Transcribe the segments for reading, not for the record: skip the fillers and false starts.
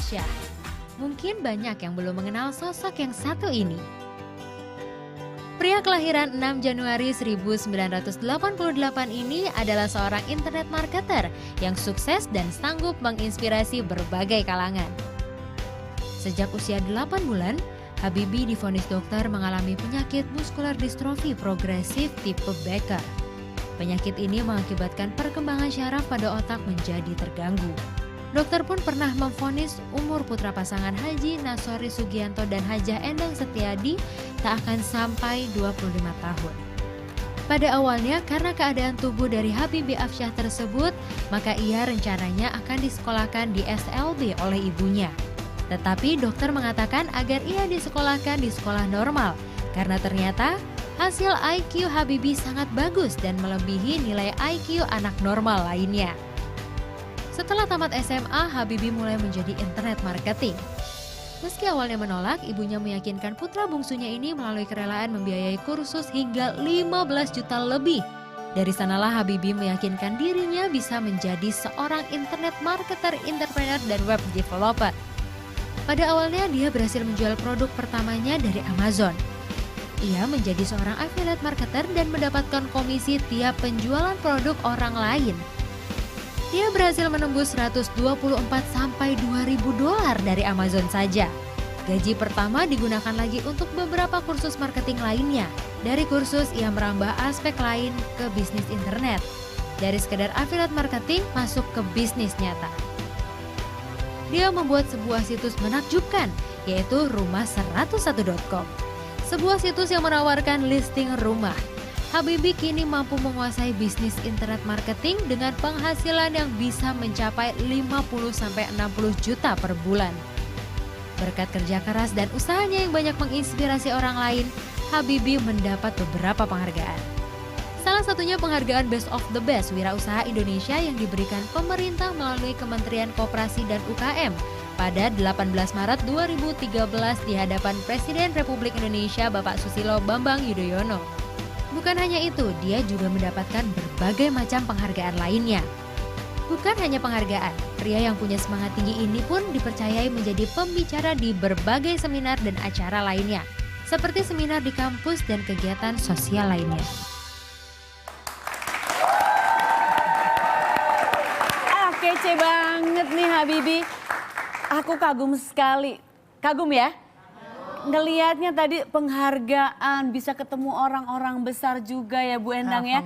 Afsyah. Mungkin banyak yang belum mengenal sosok yang satu ini. Pria kelahiran 6 Januari 1988 ini adalah seorang internet marketer yang sukses dan sanggup menginspirasi berbagai kalangan. Sejak usia 8 bulan, Habibie divonis dokter mengalami penyakit muskular distrofi progresif tipe Becker. Penyakit ini mengakibatkan perkembangan syaraf pada otak menjadi terganggu. Dokter pun pernah memvonis umur putra pasangan Haji Nasori Sugianto dan Hajah Endang Setiadi tak akan sampai 25 tahun. Pada awalnya karena keadaan tubuh dari Habibie Afsyah tersebut, maka ia rencananya akan disekolahkan di SLB oleh ibunya. Tetapi dokter mengatakan agar ia disekolahkan di sekolah normal karena ternyata hasil IQ Habibie sangat bagus dan melebihi nilai IQ anak normal lainnya. Setelah tamat SMA, Habibie mulai menjadi internet marketing. Meski awalnya menolak, ibunya meyakinkan putra bungsunya ini melalui kerelaan membiayai kursus hingga 15 juta lebih. Dari sanalah Habibie meyakinkan dirinya bisa menjadi seorang internet marketer, entrepreneur, dan web developer. Pada awalnya dia berhasil menjual produk pertamanya dari Amazon. Ia menjadi seorang affiliate marketer dan mendapatkan komisi tiap penjualan produk orang lain. Dia berhasil menembus 124 sampai 2.000 dolar dari Amazon saja. Gaji pertama digunakan lagi untuk beberapa kursus marketing lainnya. Dari kursus ia merambah aspek lain ke bisnis internet. Dari sekedar affiliate marketing masuk ke bisnis nyata. Dia membuat sebuah situs menakjubkan, yaitu rumah101.com. Sebuah situs yang menawarkan listing rumah. Habibie kini mampu menguasai bisnis internet marketing dengan penghasilan yang bisa mencapai 50-60 juta per bulan. Berkat kerja keras dan usahanya yang banyak menginspirasi orang lain, Habibie mendapat beberapa penghargaan. Salah satunya penghargaan Best of the Best Wirausaha Indonesia yang diberikan pemerintah melalui Kementerian Koperasi dan UKM pada 18 Maret 2013 di hadapan Presiden Republik Indonesia Bapak Susilo Bambang Yudhoyono. Bukan hanya itu, dia juga mendapatkan berbagai macam penghargaan lainnya. Bukan hanya penghargaan, pria yang punya semangat tinggi ini pun dipercayai menjadi pembicara di berbagai seminar dan acara lainnya, seperti seminar di kampus dan kegiatan sosial lainnya. Kece banget nih Habibie. Aku kagum sekali. Kagum ya? Ngelihatnya tadi penghargaan, bisa ketemu orang-orang besar juga ya Bu Endang ya.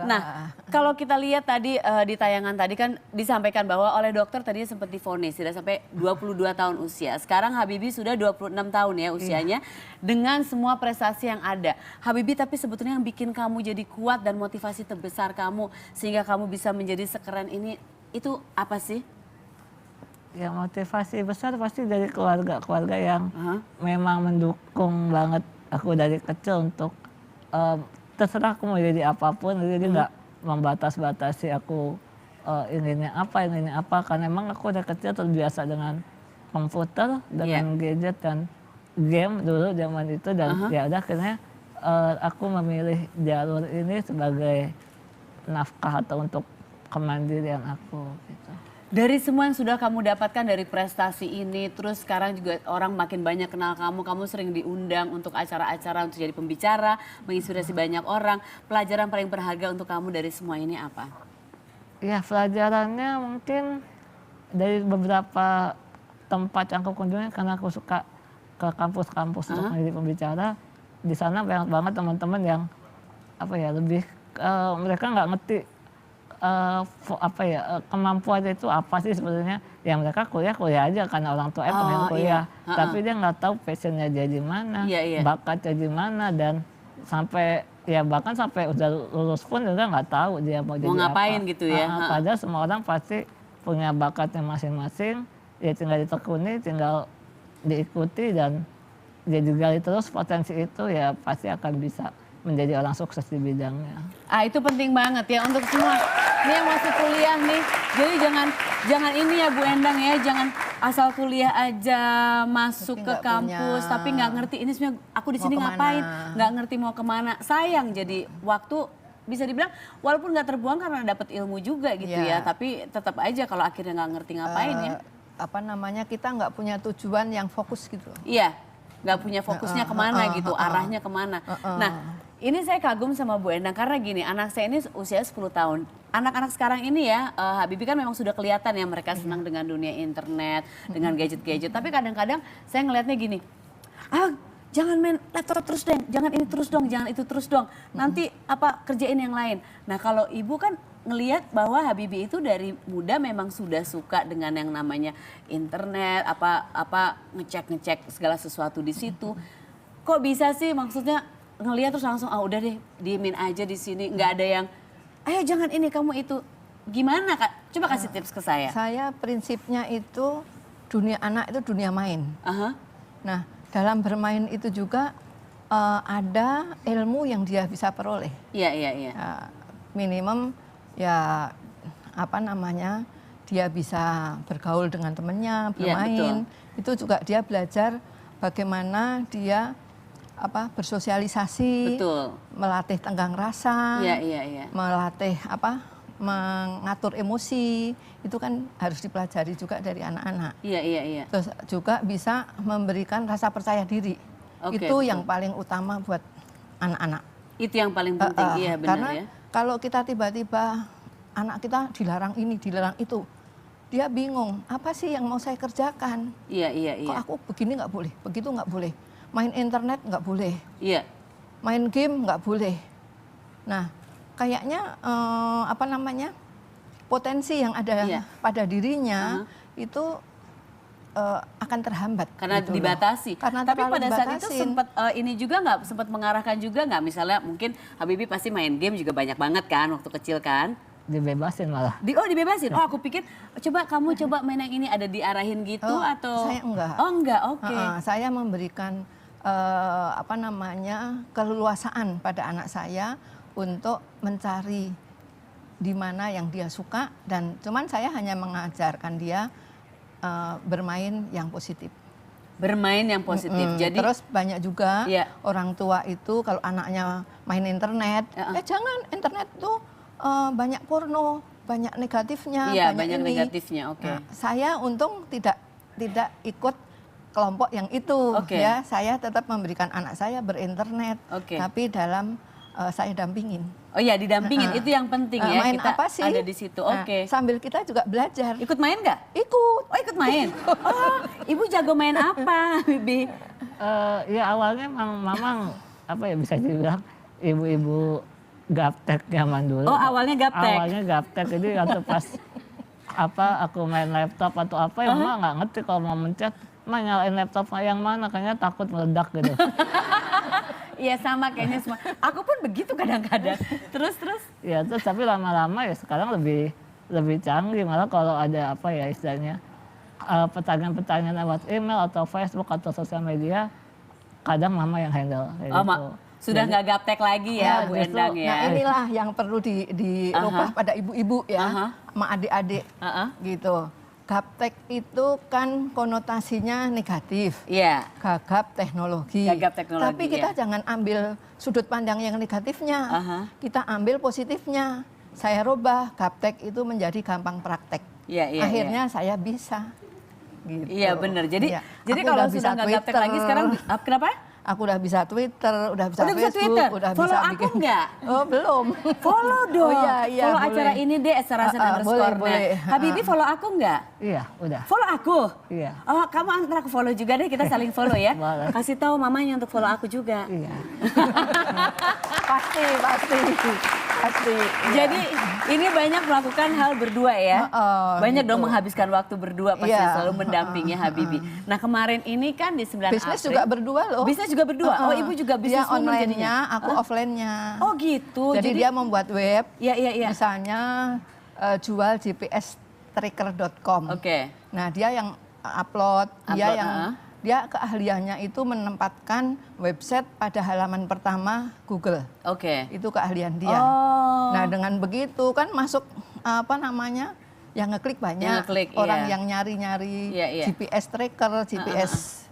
Nah, kalau kita lihat tadi di tayangan tadi kan disampaikan bahwa oleh dokter tadinya sempat divonis tidak sampai 22 tahun usia. Sekarang Habibie sudah 26 tahun ya usianya dengan semua prestasi yang ada. Habibie, tapi sebetulnya yang bikin kamu jadi kuat dan motivasi terbesar kamu sehingga kamu bisa menjadi sekeren ini itu apa sih? Ya motivasi besar pasti dari keluarga yang memang mendukung banget aku dari kecil untuk terserah aku mau jadi apapun, jadi nggak membatas-batasi aku inginnya apa, karena emang aku dari kecil terbiasa dengan komputer, dengan gadget dan game dulu zaman itu dan ya udah akhirnya aku memilih jalur ini sebagai nafkah atau untuk kemandirian aku gitu. Dari semua yang sudah kamu dapatkan dari prestasi ini, terus sekarang juga orang makin banyak kenal kamu sering diundang untuk acara-acara untuk jadi pembicara, menginspirasi banyak orang. Pelajaran paling berharga untuk kamu dari semua ini apa? Ya pelajarannya mungkin dari beberapa tempat yang aku kunjungi karena aku suka ke kampus-kampus untuk menjadi pembicara. Di sana banyak banget teman-teman yang lebih mereka nggak ngerti kemampuan itu apa sih sebenarnya. Ya mereka kuliah aja karena orang tua pengen kuliah, tapi dia nggak tahu passionnya dia di mana, bakatnya di mana, dan bahkan sampai udah lulus pun juga nggak tahu dia mau jadi ngapain apa. gitu ya. Padahal semua orang pasti punya bakatnya masing-masing, ya tinggal ditekuni, tinggal diikuti dan dia digali terus potensi itu, ya pasti akan bisa menjadi orang sukses di bidangnya. Itu penting banget ya untuk semua. Ini yang masih kuliah nih, jadi jangan ini ya Bu Endang ya, jangan asal kuliah aja masuk ke kampus tapi nggak ngerti ini sebenarnya aku di sini ngapain, nggak ngerti mau kemana. Sayang jadi waktu bisa dibilang walaupun nggak terbuang karena dapat ilmu juga gitu ya, tapi tetap aja kalau akhirnya nggak ngerti ngapain ya. apa namanya, kita nggak punya tujuan yang fokus gitu. Iya, nggak punya fokusnya kemana gitu, arahnya kemana. Nah, ini saya kagum sama Bu Endang karena gini, anak saya ini usia 10 tahun. Anak-anak sekarang ini ya, Habibie kan memang sudah kelihatan ya mereka senang dengan dunia internet, dengan gadget-gadget. Tapi kadang-kadang saya ngelihatnya gini, jangan main laptop terus dong, jangan ini terus dong, jangan itu terus dong. Nanti apa kerjain yang lain. Nah kalau ibu kan ngelihat bahwa Habibie itu dari muda memang sudah suka dengan yang namanya internet, apa ngecek segala sesuatu di situ. Kok bisa sih maksudnya ngelihat terus langsung udah deh diemin aja di sini, nggak ada yang ayo jangan ini kamu itu. Gimana Kak? Coba kasih tips ke saya. Saya prinsipnya itu dunia anak itu dunia main. Nah, dalam bermain itu juga ada ilmu yang dia bisa peroleh. Iya. Minimum ya apa namanya, dia bisa bergaul dengan temannya, bermain. Itu juga dia belajar bagaimana dia bersosialisasi, melatih tenggang rasa, melatih mengatur emosi. Itu kan harus dipelajari juga dari anak-anak. Iya. Terus juga bisa memberikan rasa percaya diri. Itu yang paling utama buat anak-anak. Itu yang paling penting, iya benar karena ya. Kalau kita tiba-tiba anak kita dilarang ini, dilarang itu, dia bingung, apa sih yang mau saya kerjakan? Iya. Kok aku begini nggak boleh, begitu nggak boleh, main internet nggak boleh, Iya. main game nggak boleh. Nah, kayaknya potensi yang ada pada dirinya itu akan terhambat. Karena gitu dibatasi. Karena tapi pada saat itu dibatasin. sempat mengarahkan juga nggak, misalnya mungkin Habibie pasti main game juga banyak banget kan waktu kecil kan? Dibebasin malah. Dibebasin. Oh aku pikir kamu coba main yang ini, ada diarahin gitu atau? Saya enggak. Oh enggak, oke. Saya memberikan keleluasaan pada anak saya untuk mencari di mana yang dia suka, dan cuman saya hanya mengajarkan dia bermain yang positif. Bermain yang positif. Jadi terus banyak juga orang tua itu kalau anaknya main internet, jangan, internet tuh banyak porno, banyak negatifnya, banyak ini. negatifnya. Oke. Nah, saya untung tidak ikut kelompok yang itu, ya. Saya tetap memberikan anak saya berinternet, tapi dalam saya dampingin. Oh iya, didampingin, itu yang penting ya. Main kita apa sih? ada di situ. Oke. Sambil kita juga belajar. Ikut main nggak? Ikut. Oh ikut main. Oh, ibu jago main apa, Bibi? Ya awalnya mamang bisa dibilang ibu-ibu gaptek zaman dulu. Oh awalnya gaptek. Awalnya gaptek, jadi waktu pas aku main laptop atau apa ya mama nggak ngerti kalau mau mencet, nyalain laptop yang mana, kayaknya takut meledak gitu. Iya sama kayaknya semua. Aku pun begitu kadang-kadang. Terus? Ya terus tapi lama-lama ya sekarang lebih canggih, malah kalau ada istilahnya pertanyaan-pertanyaan lewat email atau Facebook atau sosial media, kadang mama yang handle. Gitu. Sudah nggak gaptek lagi ya Bu Endang ya. Nah inilah yang perlu dirubah pada ibu-ibu ya, sama adik-adik gitu. Gaptek itu kan konotasinya negatif. Iya. Gagap teknologi. Tapi kita jangan ambil sudut pandang yang negatifnya. Kita ambil positifnya. Saya rubah gaptek itu menjadi gampang praktek. Akhirnya saya bisa. Gitu. Iya benar. Jadi kalau sudah nggak gaptek lagi sekarang kenapa? Aku udah bisa Twitter, udah bisa Facebook, Twitter. udah follow bisa aku nggak? Oh belum. Follow dong. Iya, follow boleh. acara ini deh, @sarasen_. Boleh. Habibie follow aku nggak? Iya, udah. Follow aku? Iya. Oh kamu antar aku follow juga deh, kita saling follow ya. Boleh. Kasih tahu mamanya untuk follow aku juga. Iya. Pasti. Jadi ini banyak melakukan hal berdua ya. Banyak gitu. dong menghabiskan waktu berdua pasti selalu mendampingi Habibie. Nah kemarin ini kan di 9 Bisnis April. juga berdua loh. Bisnis juga berdua? Oh ibu juga bisnis dia online-nya, aku offline-nya. Oh gitu. Jadi dia membuat web. Iya. Misalnya jual gpstracker.com. Oke. Nah dia yang upload, dia keahliannya itu menempatkan website pada halaman pertama Google. Oke. Itu keahlian dia. Oh. Nah dengan begitu kan masuk yang ngeklik banyak. Orang yang nyari-nyari GPS tracker, GPS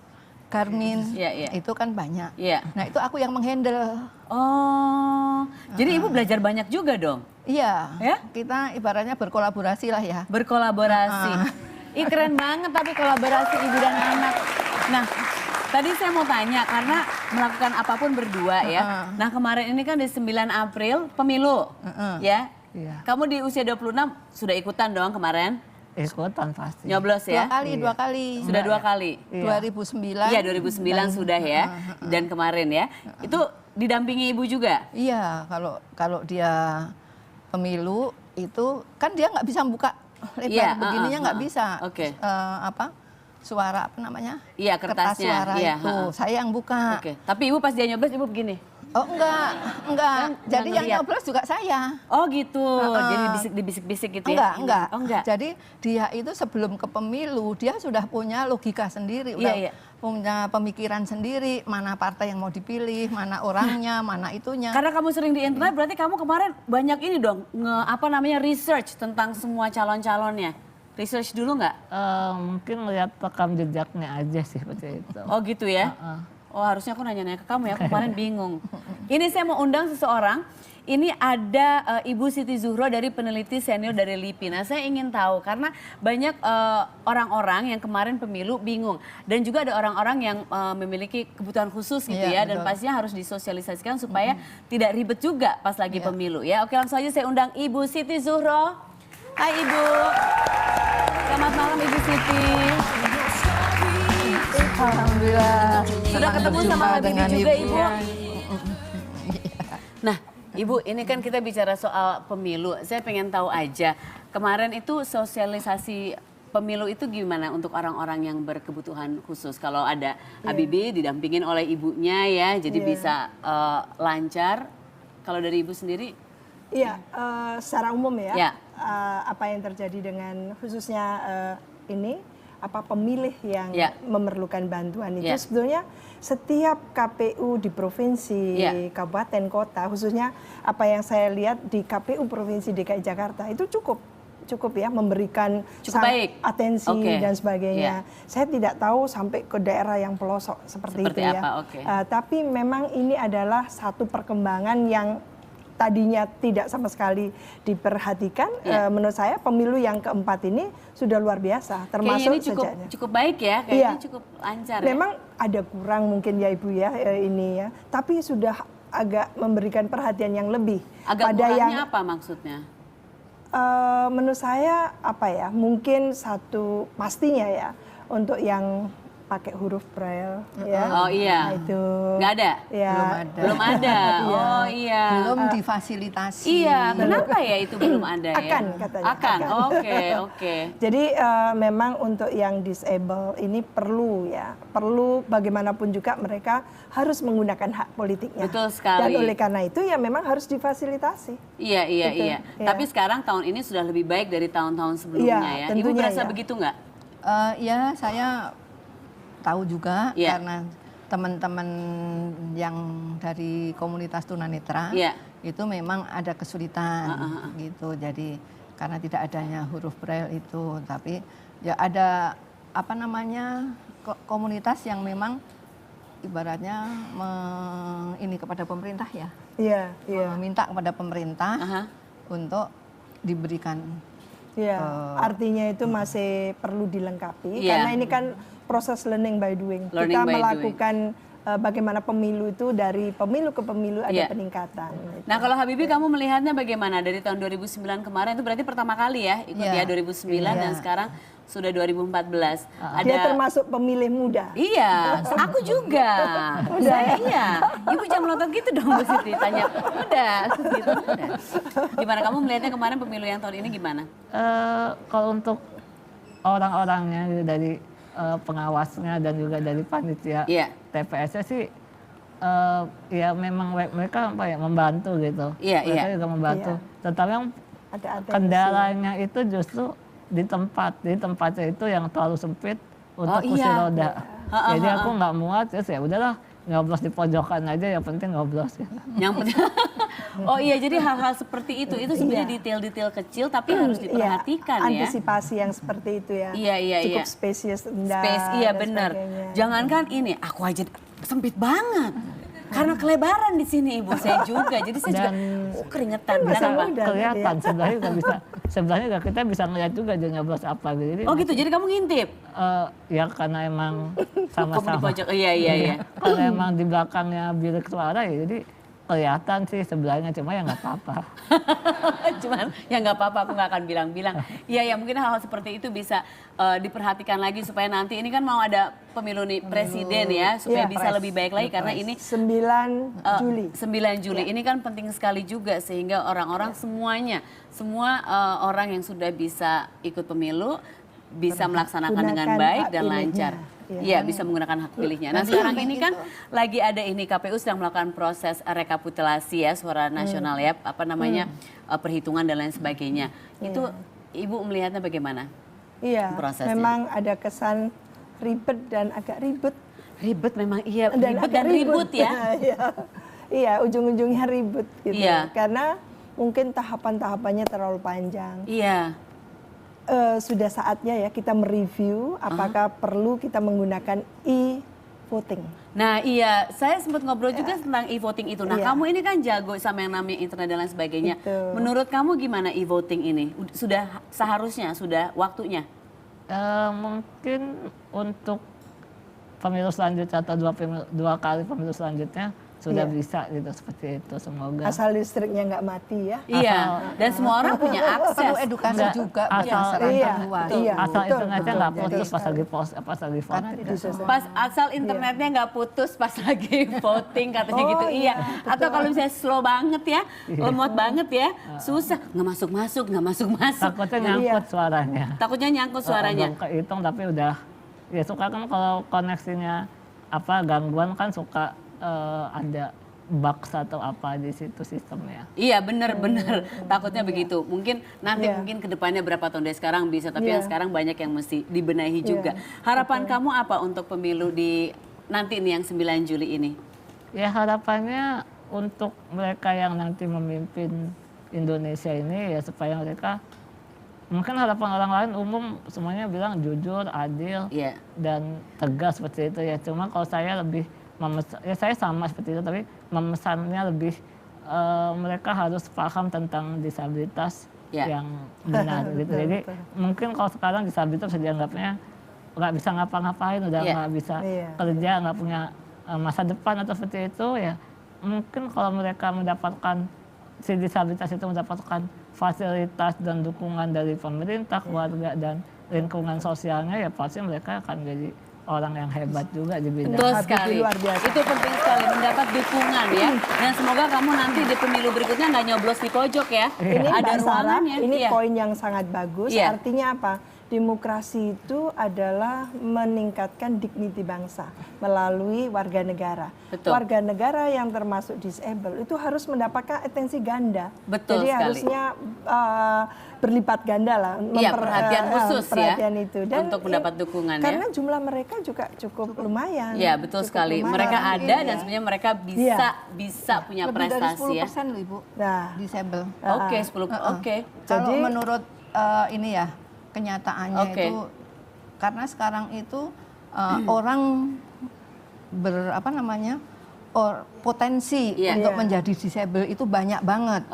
Garmin, itu kan banyak. Nah itu aku yang menghandle. Oh, jadi ibu belajar banyak juga dong? Iya, kita ibaratnya berkolaborasi lah ya. Berkolaborasi. Ih keren banget tapi kolaborasi ibu dan anak. Nah, tadi saya mau tanya karena melakukan apapun berdua ya. Nah, kemarin ini kan di 9 April pemilu. Ya. Iya. Kamu di usia 26 sudah ikutan dong kemarin? Ikutan pasti. Nyoblos ya? Dua kali. Sudah 2 kali? 2009. Iya 2009 sudah ya. Dan kemarin ya. Itu didampingi ibu juga? Iya, kalau dia pemilu itu kan dia nggak bisa buka lebar begininya nggak bisa. Oke. Suara apa namanya? Iya kertas kertasnya. suara itu. Saya yang buka. Oke. Tapi ibu pas dia nyoblos ibu begini? Oh enggak. Jadi yang nyoblos juga saya. Oh gitu. Jadi dibisik-bisik gitu ya? Enggak. Oh enggak. Jadi dia itu sebelum ke pemilu dia sudah punya logika sendiri, udah punya pemikiran sendiri, mana partai yang mau dipilih, mana orangnya, mana itunya. Karena kamu sering di internet berarti kamu kemarin banyak ini dong, research tentang semua calon-calonnya. Research dulu nggak? Mungkin lihat rekam jejaknya aja sih seperti itu. Oh gitu ya? Oh harusnya aku nanya-nanya ke kamu ya, aku kemarin bingung. Ini saya mau undang seseorang, ini ada Ibu Siti Zuhro dari peneliti senior dari LIPI. Nah saya ingin tahu karena banyak orang-orang yang kemarin pemilu bingung. Dan juga ada orang-orang yang memiliki kebutuhan khusus gitu ya. Dan pastinya harus disosialisasikan supaya tidak ribet juga pas lagi pemilu ya. Oke langsung aja saya undang Ibu Siti Zuhro. Hai Ibu. Selamat malam Ibu Siti. Alhamdulillah. Sudah ketemu sama Habibie juga Ibu. Nah Ibu ini kan kita bicara soal pemilu. Saya pengen tahu aja kemarin itu sosialisasi pemilu itu gimana untuk orang-orang yang berkebutuhan khusus. Kalau ada Habibie didampingin oleh ibunya ya jadi bisa lancar. Kalau dari Ibu sendiri? Iya, secara umum ya. Apa yang terjadi dengan khususnya pemilih yang memerlukan bantuan itu sebetulnya setiap KPU di provinsi, kabupaten, kota, khususnya apa yang saya lihat di KPU Provinsi DKI Jakarta itu cukup ya memberikan atensi dan sebagainya. Saya tidak tahu sampai ke daerah yang pelosok seperti itu ya. Tapi memang ini adalah satu perkembangan yang tadinya tidak sama sekali diperhatikan. Menurut saya pemilu yang keempat ini sudah luar biasa, termasuk ini cukup baik ya, kayaknya cukup lancar. Memang ada kurang mungkin ya Ibu ya ini ya, tapi sudah agak memberikan perhatian yang lebih. Agak kurangnya apa maksudnya? Menurut saya mungkin satu pastinya ya untuk yang pakai huruf braille ya. Oh iya. Nah, itu nggak ada? Ya. Belum ada. Oh iya. Belum difasilitasi. Iya. Kenapa ya itu belum ada ya? Akan katanya. Akan. Oke. Jadi memang untuk yang disable ini perlu bagaimanapun juga mereka harus menggunakan hak politiknya. Betul sekali. Dan oleh karena itu ya memang harus difasilitasi. Iya. Tapi sekarang tahun ini sudah lebih baik dari tahun-tahun sebelumnya ya. Ibu merasa begitu nggak? Ya saya tahu juga karena teman-teman yang dari komunitas tunanetra itu memang ada kesulitan gitu. Jadi karena tidak adanya huruf braille itu, tapi ya ada komunitas yang memang ibaratnya ini kepada pemerintah ya. Meminta kepada pemerintah untuk diberikan. Artinya itu masih perlu dilengkapi karena ini kan proses learning by doing. Kita melakukan bagaimana pemilu itu dari pemilu ke pemilu ada peningkatan. Nah kalau Habibie kamu melihatnya bagaimana dari tahun 2009 kemarin itu berarti pertama kali ya ikut 2009 dan sekarang sudah 2014. Dia termasuk pemilih muda. Iya, aku juga. Saya Ibu jangan melotot gitu dong Bu Siti, tanya udah gitu. Gimana kamu melihatnya kemarin pemilu yang tahun ini gimana? Kalau untuk orang-orangnya dari pengawasnya dan juga dari panitia TPS-nya sih ya memang mereka membantu gitu. Mereka juga membantu. Tetapi yang kendalanya itu justru di tempatnya itu yang terlalu sempit untuk kursi roda. Jadi aku nggak muat ya udahlah nyoblos di pojokan aja, yang penting nyoblos ya. Yang penting. Oh iya, jadi hal-hal seperti itu sebenarnya detail-detail kecil tapi harus diperhatikan ya. Antisipasi yang seperti itu ya. Iya. Cukup space, iya benar. Jangankan ini, aku aja sempit banget. Karena kelebaran di sini Ibu, saya juga. Jadi saya juga keringetan. Kelihatan sebenarnya kita bisa ngeliat juga dia nyoblos apa gitu. Jadi, gitu, jadi kamu ngintip? Ya karena emang sama-sama. Iya. Karena emang di belakangnya bilik suara ya jadi kelihatan sih sebelahnya, cuma ya nggak apa-apa. Cuman ya nggak apa-apa, aku nggak akan bilang-bilang. Iya ya mungkin hal-hal seperti itu bisa diperhatikan lagi supaya nanti ini kan mau ada pemilu nih presiden ya supaya bisa lebih baik lagi karena ini 9 Juli. 9 Juli ini kan penting sekali juga sehingga orang-orang semua orang yang sudah bisa ikut pemilu bisa melaksanakan dengan baik dan lancar. Iya, bisa menggunakan hak pilihnya. Nah sekarang ini kan lagi ada ini KPU sedang melakukan proses rekapitulasi ya suara nasional ya, apa namanya perhitungan dan lain sebagainya. Itu Ibu melihatnya bagaimana? Iya, prosesnya? memang ada kesan ribet dan agak ribet. Ribet memang iya, ribet dan ribut ya. Iya, ujung-ujungnya ribut gitu. Iya. Karena mungkin tahapan-tahapannya terlalu panjang. Iya. Sudah saatnya ya kita mereview apakah perlu kita menggunakan e-voting. Nah iya, saya sempat ngobrol juga tentang e-voting itu. Nah kamu ini kan jago sama yang namanya internet dan lain sebagainya. Menurut kamu gimana e-voting ini? Sudah seharusnya, sudah waktunya? Mungkin untuk pemilu selanjutnya atau dua kali pemilu selanjutnya sudah bisa gitu seperti itu, semoga. Asal listriknya nggak mati ya. Iya, dan semua orang punya akses. Perlu edukasi juga asal internetnya nggak putus pas lagi voting. Asal internetnya nggak putus pas lagi voting katanya gitu. Iya. Atau kalau misalnya slow banget ya, lemot banget ya, susah, nggak masuk. Takutnya nyangkut suaranya. Takutnya nyangkut suaranya. Belum kehitung tapi udah, ya suka kan kalau koneksinya gangguan kan suka ada bug atau apa di situ sistemnya. Iya benar. Takutnya begitu. Mungkin nanti mungkin kedepannya berapa tahun dari sekarang bisa, tapi yang sekarang banyak yang mesti dibenahi juga. Harapan kamu apa untuk pemilu di nanti nih yang 9 Juli ini? Ya harapannya untuk mereka yang nanti memimpin Indonesia ini ya supaya mereka, mungkin harapan orang lain umum semuanya bilang jujur, adil, dan tegas seperti itu ya. Cuma kalau saya lebih ya saya sama seperti itu, tapi memesannya lebih mereka harus paham tentang disabilitas yang benar gitu. Jadi mungkin kalau sekarang disabilitas bisa dianggapnya nggak bisa ngapa-ngapain, udah nggak bisa kerja, nggak punya masa depan atau seperti itu ya. Mungkin kalau mereka mendapatkan si disabilitas itu mendapatkan fasilitas dan dukungan dari pemerintah, keluarga dan lingkungan sosialnya ya pasti mereka akan jadi orang yang hebat juga di bidang. Betul sekali. Itu penting sekali mendapat dukungan ya. Dan semoga kamu nanti di pemilu berikutnya nggak nyoblos di pojok ya. Ini ada ruangannya. Ini poin yang sangat bagus. Artinya apa? Demokrasi itu adalah meningkatkan dignity bangsa melalui warga negara. Betul. Warga negara yang termasuk disable itu harus mendapatkan atensi ganda. Betul Jadi sekali. harusnya berlipat ganda lah. Perhatian khusus perhatian ya. itu. Dan untuk mendapat dukungan karena jumlah mereka juga cukup lumayan. Ya betul sekali. Lumayan. Mereka ada dan sebenarnya mereka bisa punya lebih prestasi dari 10% ya. loh Ibu, disable. Oke, 10%. Oke. Kalau menurut ini ya, kenyataannya itu karena sekarang itu orang potensi untuk menjadi disable itu banyak banget.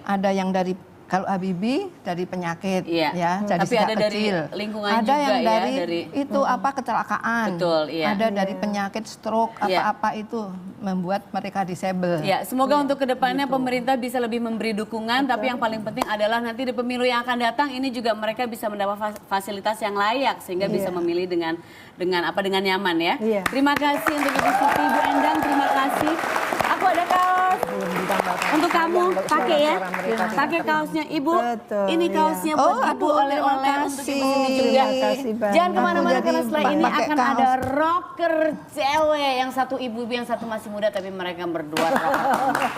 Ada yang dari kalau Habibie dari penyakit ya, dari tapi ada kecil. Dari lingkungan ada juga yang ya, dari itu kecelakaan. Betul, ada dari penyakit stroke apa itu membuat mereka disable. Ya, semoga untuk kedepannya pemerintah bisa lebih memberi dukungan, tapi yang paling penting adalah nanti di pemilu yang akan datang ini juga mereka bisa mendapat fasilitas yang layak sehingga bisa memilih dengan nyaman ya. Terima kasih untuk Ibu Siti, Ibu Endang, terima kasih. Aku ada kaos untuk kamu, pakai ya, pakai kaosnya Ibu. Ini kaosnya buat Ibu, oleh-oleh untuk Ibu Siti juga. Jangan kemana-mana karena setelah ini akan ada rocker cewek, yang satu ibu-ibu yang satu masih muda tapi mereka berdua rocker.